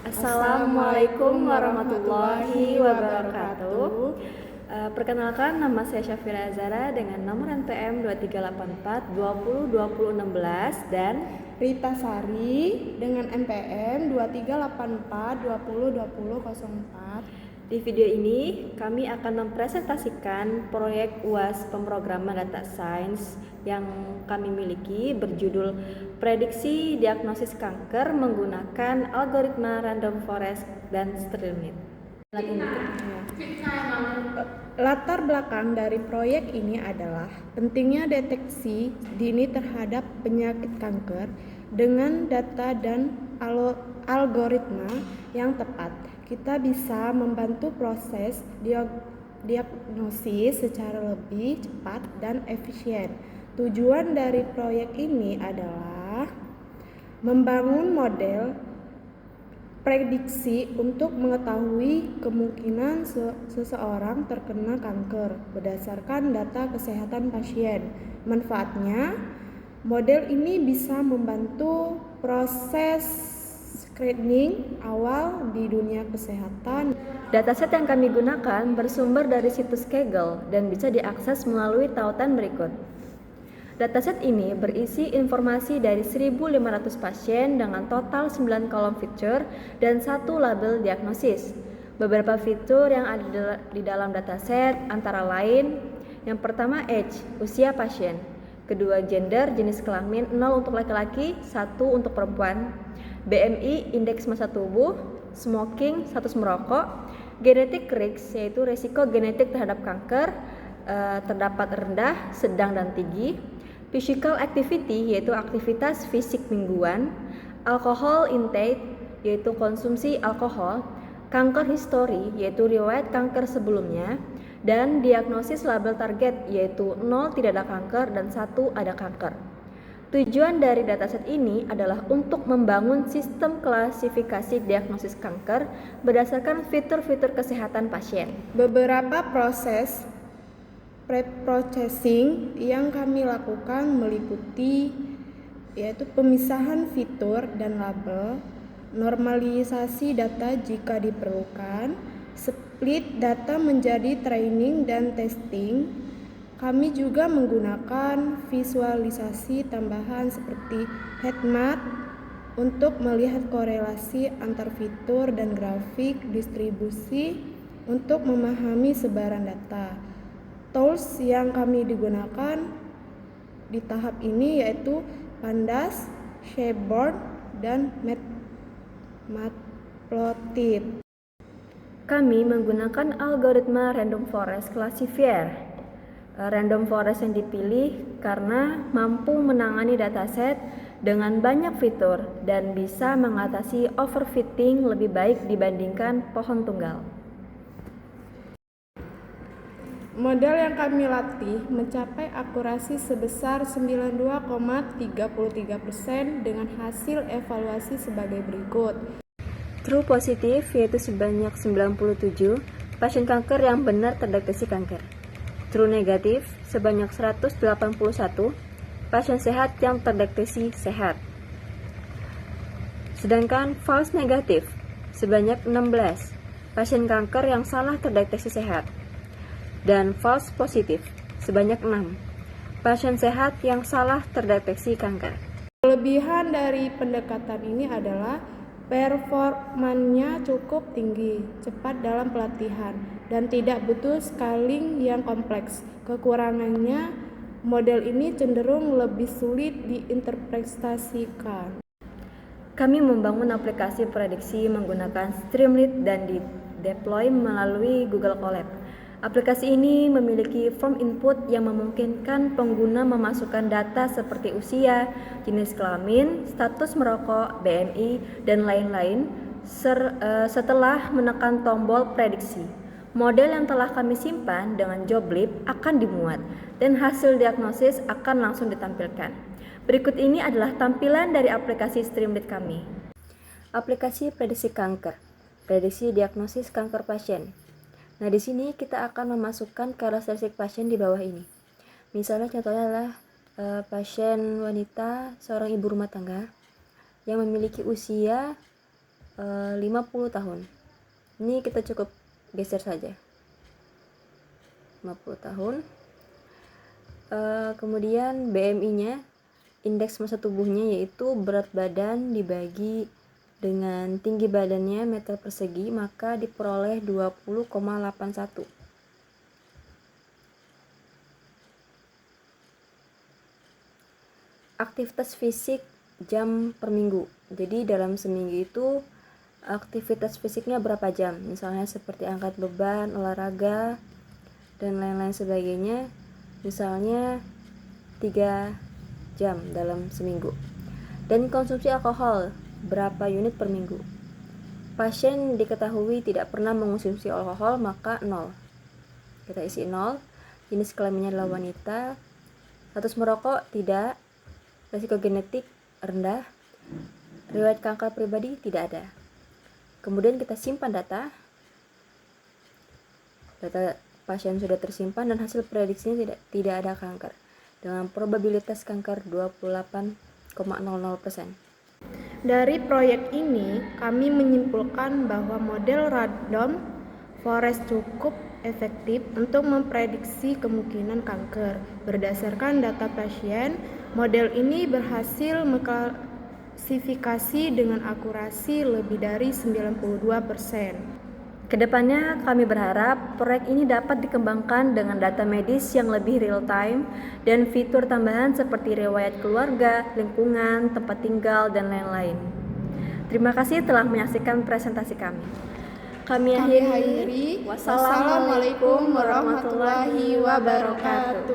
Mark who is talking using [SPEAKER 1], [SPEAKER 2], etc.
[SPEAKER 1] Assalamualaikum warahmatullahi wabarakatuh. Perkenalkan, nama saya Syafira Azara dengan nomor NPM 2384 20 dan
[SPEAKER 2] Rita Sari dengan NPM 2384 20 2004.
[SPEAKER 1] Di video ini kami akan mempresentasikan proyek UAS pemrograman data science yang kami miliki berjudul Prediksi Diagnosis Kanker menggunakan algoritma random forest dan streamlit.
[SPEAKER 2] Latar belakang dari proyek ini adalah pentingnya deteksi dini terhadap penyakit kanker dengan data dan algoritma yang tepat. Kita bisa membantu proses diagnosis secara lebih cepat dan efisien. Tujuan dari proyek ini adalah membangun model prediksi untuk mengetahui kemungkinan seseorang terkena kanker berdasarkan data kesehatan pasien. Manfaatnya, model ini bisa membantu proses screening awal di dunia kesehatan.
[SPEAKER 1] Dataset yang kami gunakan bersumber dari situs Kaggle dan bisa diakses melalui tautan berikut. Dataset ini berisi informasi dari 1.500 pasien dengan total 9 kolom fitur dan 1 label diagnosis. Beberapa fitur yang ada di dalam dataset antara lain: yang pertama age, usia pasien; kedua gender, jenis kelamin 0 untuk laki-laki, 1 untuk perempuan; BMI, indeks massa tubuh; smoking, status merokok; genetic risk, yaitu resiko genetik terhadap kanker terdapat rendah, sedang, dan tinggi; physical activity, yaitu aktivitas fisik mingguan; alcohol intake, yaitu konsumsi alkohol; kanker history, yaitu riwayat kanker sebelumnya; dan diagnosis label target, yaitu 0 tidak ada kanker dan 1 ada kanker. Tujuan dari dataset ini adalah untuk membangun sistem klasifikasi diagnosis kanker berdasarkan fitur-fitur kesehatan pasien.
[SPEAKER 2] Beberapa proses pre-processing yang kami lakukan meliputi yaitu pemisahan fitur dan label, normalisasi data jika diperlukan, split data menjadi training dan testing. Kami juga menggunakan visualisasi tambahan seperti heat map untuk melihat korelasi antar fitur dan grafik distribusi untuk memahami sebaran data. Tools yang kami digunakan di tahap ini yaitu Pandas, Shapeboard, dan Matplotlib.
[SPEAKER 1] Kami menggunakan algoritma random forest classifier. Random forest yang dipilih karena mampu menangani dataset dengan banyak fitur dan bisa mengatasi overfitting lebih baik dibandingkan pohon tunggal.
[SPEAKER 2] Model yang kami latih mencapai akurasi sebesar 92,33% dengan hasil evaluasi sebagai berikut.
[SPEAKER 1] True positif, yaitu sebanyak 97 pasien kanker yang benar terdeteksi kanker. True negatif, sebanyak 181 pasien sehat yang terdeteksi sehat. Sedangkan false negatif, sebanyak 16 pasien kanker yang salah terdeteksi sehat. Dan false positif, sebanyak 6 pasien sehat yang salah terdeteksi kanker.
[SPEAKER 2] Kelebihan dari pendekatan ini adalah performanya cukup tinggi, cepat dalam pelatihan, dan tidak butuh scaling yang kompleks. Kekurangannya, model ini cenderung lebih sulit diinterpretasikan.
[SPEAKER 1] Kami membangun aplikasi prediksi menggunakan Streamlit dan deploy melalui Google Colab. Aplikasi ini memiliki form input yang memungkinkan pengguna memasukkan data seperti usia, jenis kelamin, status merokok, BMI, dan lain-lain setelah menekan tombol prediksi. Model yang telah kami simpan dengan joblib akan dimuat dan hasil diagnosis akan langsung ditampilkan. Berikut ini adalah tampilan dari aplikasi Streamlit kami. Aplikasi prediksi kanker, prediksi diagnosis kanker pasien. Nah, di sini kita akan memasukkan karakteristik pasien di bawah ini. Misalnya contohnya adalah pasien wanita, seorang ibu rumah tangga yang memiliki usia 50 tahun. Ini kita cukup geser saja. 50 tahun. Kemudian BMI-nya, indeks massa tubuhnya, yaitu berat badan dibagi dengan tinggi badannya meter persegi, maka diperoleh 20,81. Aktivitas fisik jam per minggu. Jadi dalam seminggu itu aktivitas fisiknya berapa jam? Misalnya seperti angkat beban, olahraga, dan lain-lain sebagainya. Misalnya 3 jam dalam seminggu. Dan konsumsi alkohol berapa unit per minggu? Pasien diketahui tidak pernah mengonsumsi alkohol, maka 0. Kita isi 0. Jenis kelaminnya adalah wanita. Status merokok tidak. Risiko genetik rendah. Riwayat kanker pribadi tidak ada. Kemudian kita simpan data. Data pasien sudah tersimpan dan hasil prediksinya tidak ada kanker dengan probabilitas kanker 28,00%.
[SPEAKER 2] Dari proyek ini, kami menyimpulkan bahwa model random forest cukup efektif untuk memprediksi kemungkinan kanker. Berdasarkan data pasien, model ini berhasil mengklasifikasi dengan akurasi lebih dari 92%.
[SPEAKER 1] Kedepannya kami berharap proyek ini dapat dikembangkan dengan data medis yang lebih real time dan fitur tambahan seperti riwayat keluarga, lingkungan, tempat tinggal, dan lain-lain. Terima kasih telah menyaksikan presentasi kami. Kami akhiri.
[SPEAKER 2] Wassalamualaikum warahmatullahi wabarakatuh.